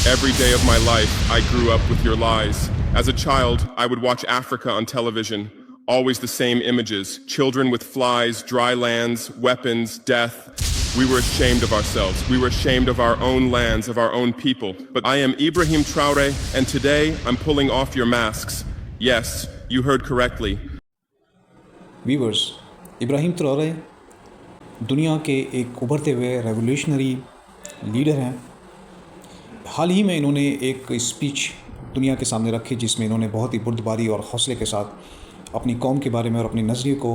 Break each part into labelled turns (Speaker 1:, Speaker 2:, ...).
Speaker 1: Every day of my life, I grew up with your lies. As a child, I would watch Africa on television. Always the same images. Children with flies, dry lands, weapons, death. We were ashamed of ourselves. We were ashamed of our own lands, of our own people. But I am Ibrahim Traore, and today I'm pulling off your masks. Yes, you heard correctly.
Speaker 2: Viewers, Ibrahim Traore दुनिया के एक उभरते हुए revolutionary leader हैं। हाल ही में इन्होंने एक speech दुनिया के सामने रखी जिसमें इन्होंने बहुत ही बुर्दबारी और हौसले के साथ अपनी कौम के बारे में और अपने नज़रिए को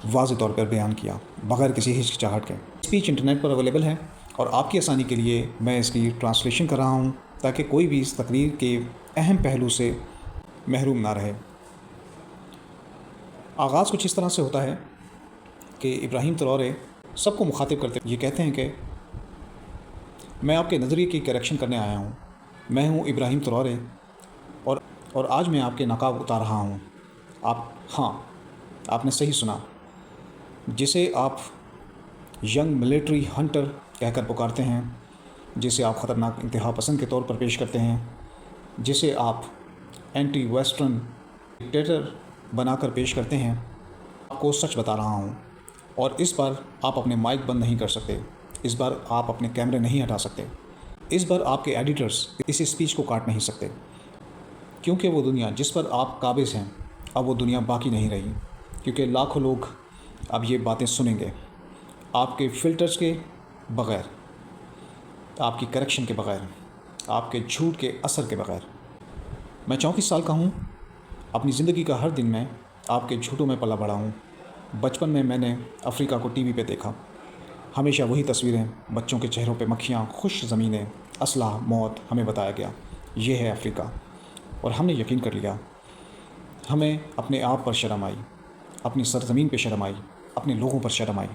Speaker 2: वाज़ेह तौर पर बयान किया बग़ैर किसी हिचकिचाहट के। स्पीच इंटरनेट पर अवेलेबल है और आपकी आसानी के लिए मैं इसकी ट्रांसलेशन कर रहा हूँ ताकि कोई भी इस तकरीर के अहम पहलू से महरूम ना रहे। आगाज़ कुछ इस तरह से होता है कि इब्राहिम ट्राओरे सबको मुखातिब करते ये कहते हैं कि मैं आपके नज़रिए की करेक्शन करने आया हूँ। मैं हूँ इब्राहिम ट्राओरे और आज मैं आपके नकाब उतार रहा हूँ। आपने सही सुना। जिसे आप यंग मिलिट्री हंटर कहकर पुकारते हैं, जिसे आप ख़तरनाक इंतहा पसंद के तौर पर पेश करते हैं, जिसे आप एंटी वेस्टर्न डिक्टेटर बनाकर पेश करते हैं, आपको सच बता रहा हूँ। और इस बार आप अपने माइक बंद नहीं कर सकते, इस बार आप अपने कैमरे नहीं हटा सकते, इस बार आपके एडिटर्स इस स्पीच को काट नहीं सकते, क्योंकि वो दुनिया जिस पर आप काबिज़ हैं अब वो दुनिया बाकी नहीं रही। क्योंकि लाखों लोग अब ये बातें सुनेंगे आपके फ़िल्टर्स के बग़ैर, आपकी करेक्शन के बग़ैर, आपके झूठ के असर के बग़ैर। मैं 34 साल का हूँ। अपनी ज़िंदगी का हर दिन मैं आपके झूठों में पला बड़ा हूँ। बचपन में मैंने अफ्रीका को टीवी पे देखा। हमेशा वही तस्वीरें, बच्चों के चेहरों पे मक्खियाँ, खुश ज़मीनें, असलाह, मौत हमें बताया गया ये है अफ्रीका। और हमने यकीन कर लिया। हमें अपने आप पर शर्म आई, अपनी सरज़मीन पे शर्म आई, अपने लोगों पर शर्म आई।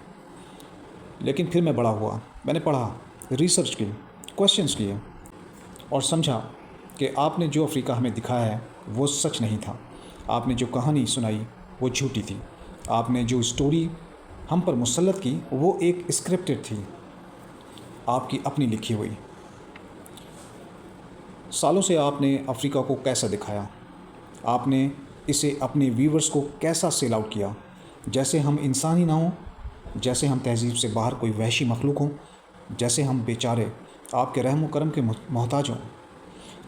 Speaker 2: लेकिन फिर मैं बड़ा हुआ, मैंने पढ़ा, रिसर्च की, क्वेश्चंस किए और समझा कि आपने जो अफ्रीका हमें दिखाया है वो सच नहीं था। आपने जो कहानी सुनाई वो झूठी थी। आपने जो स्टोरी हम पर मुसल्लत की वो एक स्क्रिप्टेड थी, आपकी अपनी लिखी हुई। सालों से आपने अफ्रीका को कैसा दिखाया, आपने इसे अपने व्यूवर्स को कैसा सेल आउट किया, जैसे हम इंसान ही ना हों, जैसे हम तहज़ीब से बाहर कोई वहशी मखलूक हों, जैसे हम बेचारे आपके रहम व करम के मोहताज हों।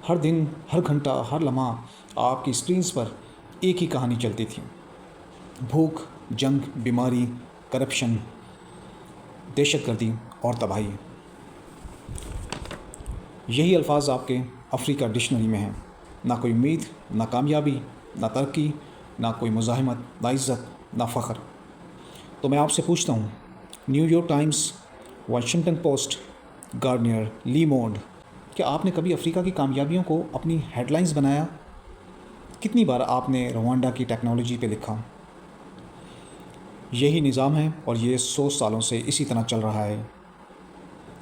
Speaker 2: हर दिन, हर घंटा, हर लम्हा आपकी स्क्रीन्स पर एक ही कहानी चलती थी। भूख, जंग, बीमारी, करप्शन, दहशतगर्दी और तबाही। यही अल्फाज आपके अफ्रीका डिक्शनरी में हैं। ना कोई उम्मीद, ना कामयाबी, ना तरक्की, ना कोई मुज़ाहिमत, ना इज़्ज़त, ना फ़ख्र। तो मैं आपसे पूछता हूँ, न्यूयॉर्क टाइम्स, वाशिंगटन पोस्ट, गार्डियर, ली मोंड, क्या आपने कभी अफ्रीका की कामयाबियों को अपनी हेडलाइंस बनाया? कितनी बार आपने रवांडा की टेक्नोलॉजी पे लिखा? यही निज़ाम है और ये 100 सालों से इसी तरह चल रहा है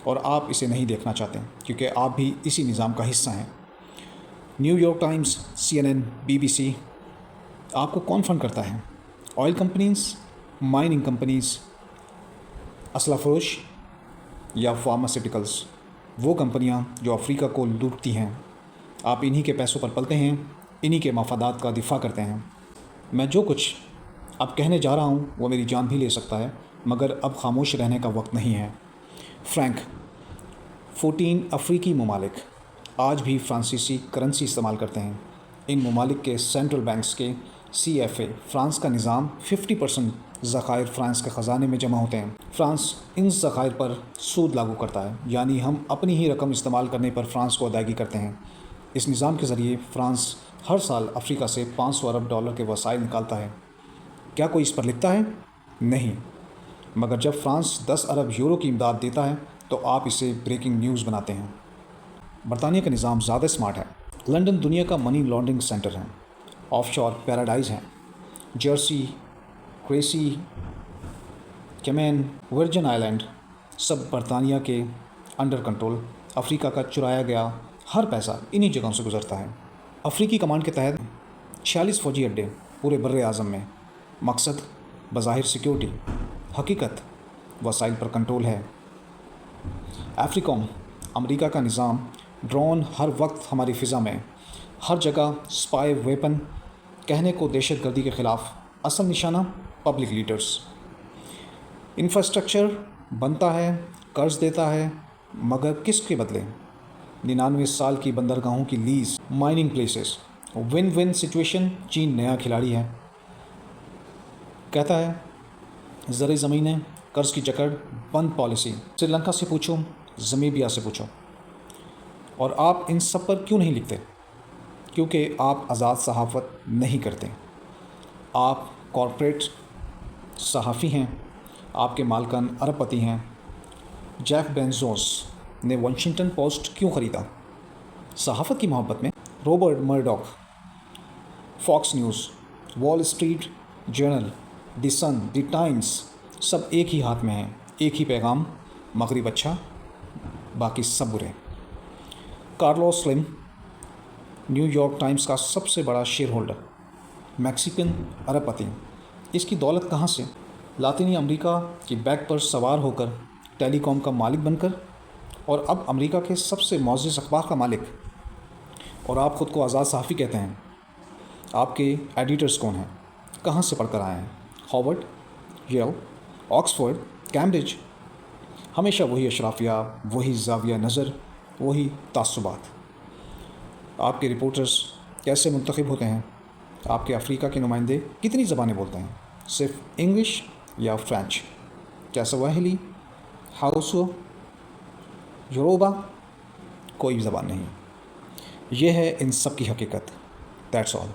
Speaker 2: और आप इसे नहीं देखना चाहते क्योंकि आप भी इसी निज़ाम का हिस्सा हैं। न्यूयॉर्क टाइम्स, CNN, BBC, आपको कौन फंड करता है? ऑयल कंपनीज़, माइनिंग कंपनीज़, असला फरोश या फार्मास्यूटिकल्स? वो कंपनियां जो अफ्रीका को लूटती हैं। आप इन्हीं के पैसों पर पलते हैं, इन्हीं के मफादात का दिफा करते हैं। मैं जो कुछ अब कहने जा रहा हूँ वो मेरी जान भी ले सकता है, मगर अब खामोश रहने का वक्त नहीं है। फ्रैंक, 14 अफ्रीकी ममालिक आज भी फ्रांसीसी करेंसी इस्तेमाल करते हैं। इन ममालिक के सेंट्रल बैंक्स के CFA फ्रांस का निज़ाम 50% ज़खायर फ्रांस के ख़जाने में जमा होते हैं। फ्रांस इन ज़खायर पर सूद लागू करता है, यानी हम अपनी ही रकम इस्तेमाल करने पर फ्रांस को अदायगी करते हैं। इस निज़ाम के ज़रिए फ्रांस हर साल अफ्रीका से $500 अरब के वसाइल निकालता है। क्या कोई इस पर लिखता है? नहीं। मगर जब फ्रांस 10 अरब यूरो की इमदाद देता है तो आप इसे ब्रेकिंग न्यूज़ बनाते हैं। बरतानिया का निज़ाम ज़्यादा स्मार्ट है। लंदन दुनिया का मनी लॉन्ड्रिंग सेंटर है, ऑफशोर पैराडाइज हैं। जर्सी, क्रेसी, कैमेन, वर्जिन आइलैंड सब बरतानिया के अंडर कंट्रोल। अफ्रीका का चुराया गया हर पैसा इन्हीं जगहों से गुजरता है। अफ्रीकी कमांड के तहत 46 फ़ौजी अड्डे पूरे बर्रे आज़म में। मकसद बज़ाहिर सिक्योरिटी, हकीकत वसाइल पर कंट्रोल है। अफ्रीकॉम अमेरिका का निज़ाम ड्रोन हर वक्त हमारी फ़िज़ा में, हर जगह स्पाई वेपन, कहने को दहशत गर्दी के ख़िलाफ़, असल निशाना पब्लिक लीडर्स। इंफ्रास्ट्रक्चर बनता है, कर्ज देता है, मगर किसके बदले? 99 साल की बंदरगाहों की lease, mining places, win win situation. चीन नया खिलाड़ी है, कहता है ज़र ज़मीनें, कर्ज की जकड़, बंद पॉलिसी। श्रीलंका से पूछो, ज़मीबिया से पूछो। और आप इन सब पर क्यों नहीं लिखते? क्योंकि आप आज़ाद सहाफ़त नहीं करते। आप कॉरपोरेट सहाफ़ी हैं, आपके मालकान अरबपति हैं। जेफ बेज़ोस ने वाशिंगटन पोस्ट क्यों ख़रीदा? सहाफ़त की मोहब्बत में। Robert Murdoch, Fox News, Wall Street Journal, the Sun, the Times, सब एक ही हाथ में हैं, एक ही पैगाम, मगरिब अच्छा, बाकी सब बुरे। कार्लोस स्लिम, न्यूयॉर्क टाइम्स का सबसे बड़ा शेयर होल्डर, मैक्सिकन अरबपति। इसकी दौलत कहाँ से? लातिनी अमेरिका की बैग पर सवार होकर, टेलीकॉम का मालिक बनकर, और अब अमेरिका के सबसे मुअज़्ज़ज़ अखबार का मालिक। और आप ख़ुद को आज़ाद सहाफ़ी कहते हैं। आपके एडिटर्स कौन हैं? कहाँ से पढ़कर आए हैं? Harvard, Yale, Oxford, Cambridge. हमेशा वही अशराफिया, वही ज़ाविया नज़र, वही तासुबात। आपके रिपोर्टर्स कैसे मुंतखब होते हैं? आपके अफ्रीका के नुमाइंदे कितनी ज़बानें बोलते हैं? सिर्फ इंग्लिश या फ्रेंच? क्या स्वाहिली, हाउसो, योरोबा? कोई ज़बान नहीं। यह है इन सब की हकीकत। That's all.